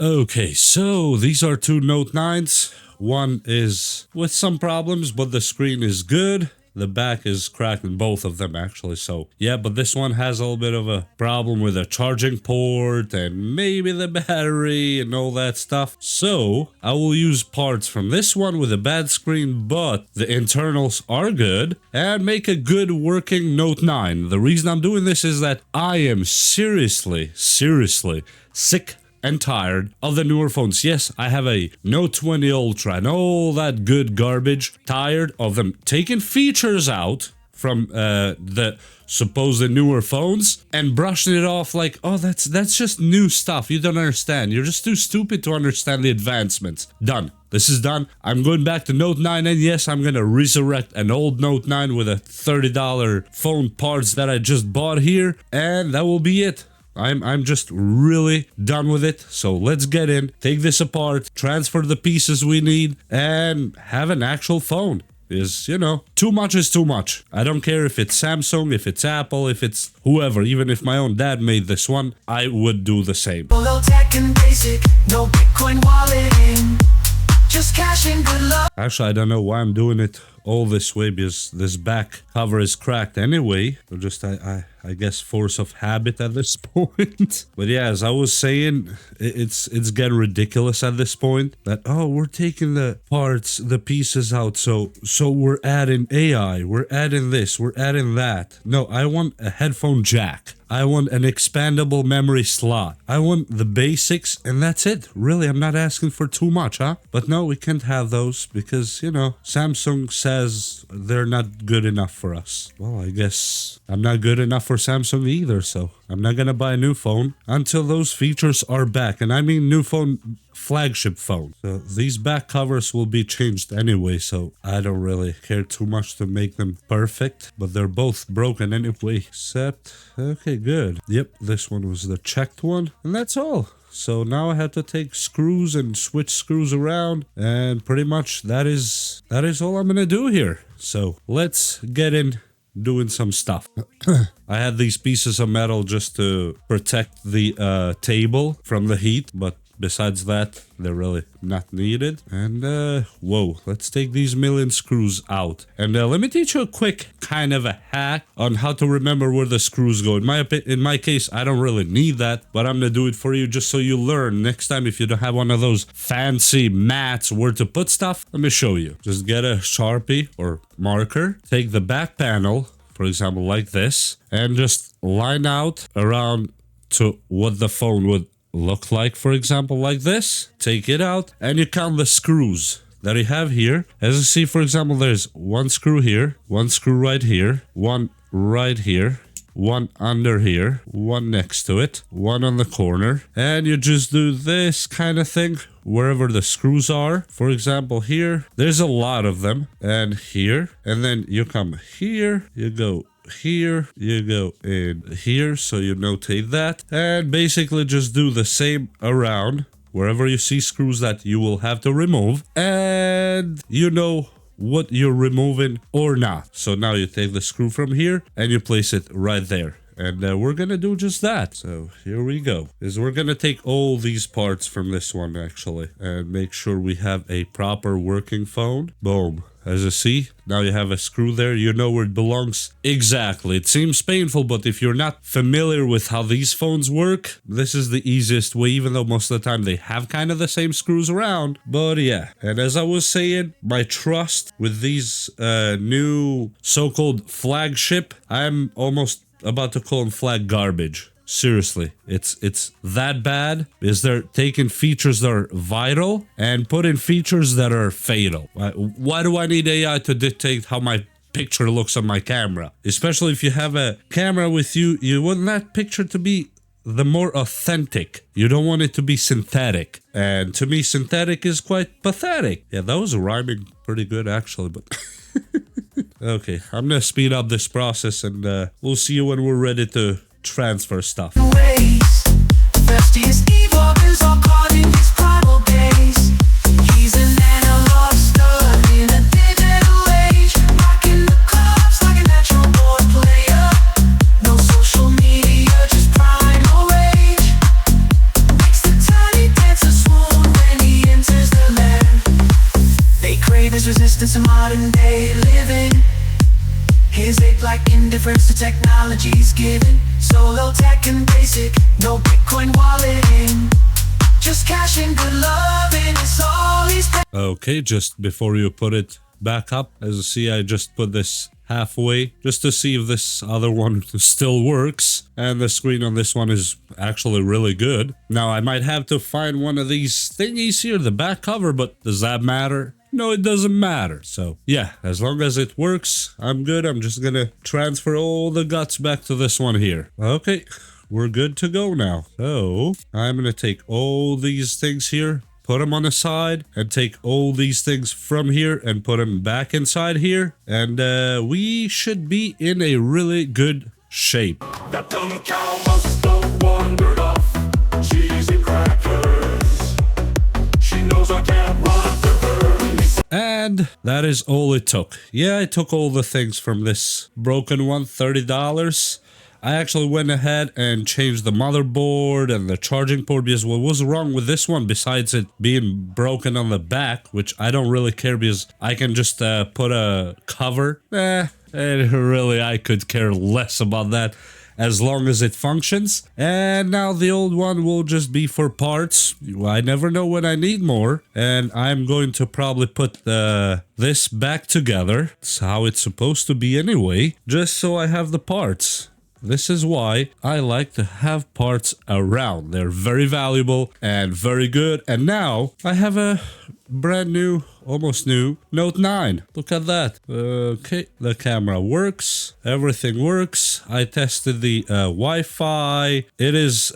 Okay, so these are two Note 9s. One is with some problems, but the screen is good. The back is cracked in both of them, actually. So, yeah, but this one has a little bit of a problem with a charging port and maybe the battery and all that stuff. So, I will use parts from this one with a bad screen, but the internals are good, and make a good working Note 9. The reason I'm doing this is that I am seriously sick and tired of the newer phones. Yes, I have a Note 20 Ultra and all that good garbage. Tired of them taking features out from the supposed newer phones and brushing it off like, oh, that's just new stuff. You don't understand. You're just too stupid to understand the advancements. Done. This is done. I'm going back to Note 9, and yes, I'm gonna resurrect an old Note 9 with a $30 phone parts that I just bought here, and that will be it. I'm just really done with it. So let's get in, take this apart, transfer the pieces we need, and have an actual phone. Is, you know, too much is too much. I don't care if it's Samsung, if it's Apple, if it's whoever. Even if my own dad made this one, I would do the same. Low tech and basic, no Bitcoin walleting, just cash and good luck. Actually, I don't know why I'm doing it all this way, because this back cover is cracked anyway. So just I guess force of habit at this point. But yeah, as I was saying, it's getting ridiculous at this point that, oh, we're taking the parts, the pieces out, so we're adding AI, we're adding this, we're adding that. No, I want a headphone jack. I want an expandable memory slot. I want the basics, and that's it. Really, I'm not asking for too much, huh? But no, we can't have those because, you know, Samsung says they're not good enough for us. Well, I guess I'm not good enough for Samsung either, so I'm not gonna buy a new phone until those features are back. And I mean new phone, flagship phone. So these back covers will be changed anyway, so I don't really care too much to make them perfect, but they're both broken anyway, except, okay, good. Yep, this one was the checked one, and that's all. So now I have to take screws and switch screws around, and pretty much that is all I'm gonna do here. So let's get in doing some stuff. I had these pieces of metal just to protect the table from the heat, but besides that, they're really not needed. And whoa, let's take these million screws out. And let me teach you a quick kind of a hack on how to remember where the screws go. In my case, I don't really need that, but I'm gonna do it for you just so you learn. Next time, if you don't have one of those fancy mats where to put stuff, let me show you. Just get a Sharpie or marker, take the back panel, for example, like this, and just line out around to what the phone would look like, for example, like this. Take it out, and you count the screws that you have here. As you see, for example, there's one screw here, one screw right here, one right here, one under here, one next to it, one on the corner, and you just do this kind of thing wherever the screws are. For example, here, there's a lot of them, and here, and then you come here, you go here, you go in here, so you notate that, and basically just do the same around wherever you see screws that you will have to remove, and you know what you're removing or not. So now you take the screw from here and you place it right there. And we're gonna do just that. So here we go. We're gonna take all these parts from this one actually and make sure we have a proper working phone. Boom. As you see, now you have a screw there. You know where it belongs exactly. It seems painful, but if you're not familiar with how these phones work, this is the easiest way, even though most of the time they have kind of the same screws around. But yeah, and as I was saying, my trust with these new so-called flagship, I'm almost about to call them flag garbage. Seriously, it's that bad because they're taking features that are vital and putting features that are fatal. Why do I need AI to dictate how my picture looks on my camera? Especially if you have a camera with you, you want that picture to be the more authentic. You don't want it to be synthetic. And to me, synthetic is quite pathetic. Yeah, that was rhyming pretty good actually, but... Okay, I'm gonna speed up this process and we'll see you when we're ready to transfer stuff. resistance in modern day living. His ape-like indifference to technology's given. Solo tech and basic, no Bitcoin walleting. Just cash and good loving is all he's. Okay, just before you put it back up, as you see, I just put this halfway just to see if this other one still works, and the screen on this one is actually really good. Now I might have to find one of these thingies here, the back cover, but does that matter? No, it doesn't matter. So yeah, as long as it works, I'm good. I'm just gonna transfer all the guts back to this one here. Okay, we're good to go now. So I'm gonna take all these things here, put them on the side, and take all these things from here and put them back inside here, and we should be in a really good shape. That dumb cow must have wandered off. Cheesy crackers. She knows I can't run after her. And that is all it took. Yeah, I took all the things from this broken one, $30. I actually went ahead and changed the motherboard and the charging port, because what was wrong with this one, besides it being broken on the back, which I don't really care because I can just put a cover. And really, I could care less about that as long as it functions. And now the old one will just be for parts. I never know when I need more. And I'm going to probably put this back together. It's how it's supposed to be anyway, just so I have the parts. This is why I like to have parts around. They're very valuable and very good. And now I have a brand new, almost new Note 9. Look at that. Okay, the camera works. Everything works. I tested the Wi-Fi. It is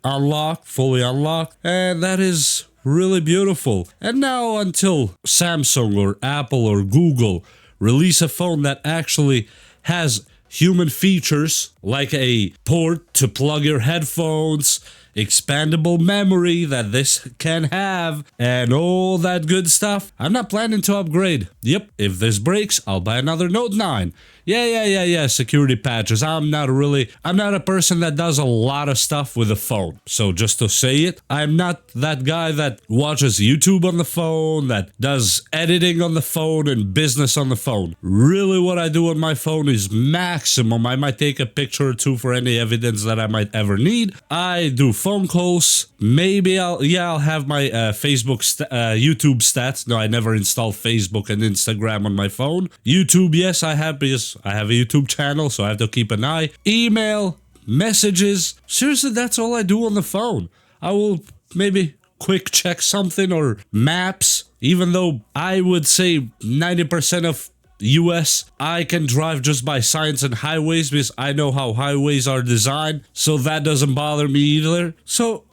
unlocked, fully unlocked. And that is really beautiful. And now until Samsung or Apple or Google release a phone that actually has human features like a port to plug your headphones, expandable memory that this can have, and all that good stuff, I'm not planning to upgrade. Yep, if this breaks, I'll buy another Note 9. Yeah, security patches. I'm not a person that does a lot of stuff with a phone. So just to say it, I'm not that guy that watches YouTube on the phone, that does editing on the phone and business on the phone. Really what I do on my phone is maximum. I might take a picture or two for any evidence that I might ever need. I do phone calls. Maybe I'll have my YouTube stats. No, I never installed Facebook and Instagram on my phone. YouTube, yes, I have, because I have a YouTube channel, so I have to keep an eye. Email, messages. Seriously, that's all I do on the phone. I will maybe quick check something, or maps, even though I would say 90% of US I can drive just by signs and highways, because I know how highways are designed, so that doesn't bother me either. So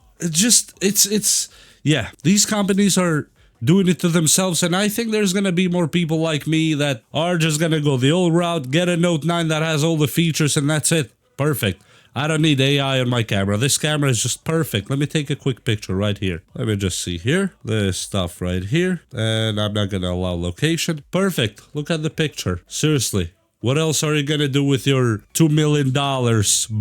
yeah, these companies are doing it to themselves, and I think there's gonna be more people like me that are just gonna go the old route, get a Note 9 that has all the features, and that's it. Perfect. I don't need AI on my camera. This camera is just perfect. Let me take a quick picture right here. Let me just see here. This stuff right here. And I'm not gonna allow location. Perfect. Look at the picture. Seriously. What else are you gonna do with your $2 million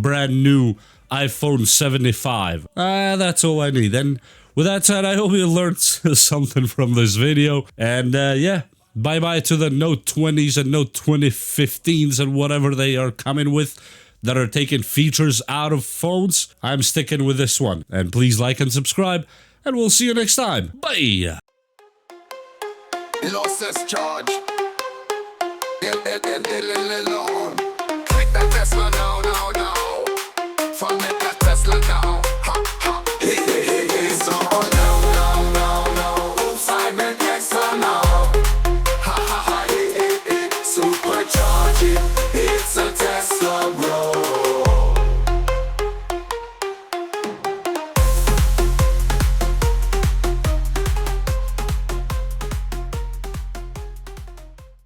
brand new iPhone 75? That's all I need. And with that said, I hope you learned something from this video. And yeah, bye-bye to the Note 20s and Note 2015s and whatever they are coming with that are taking features out of phones. I'm sticking with this one. And please like and subscribe, and we'll see you next time. Bye! Losses charge.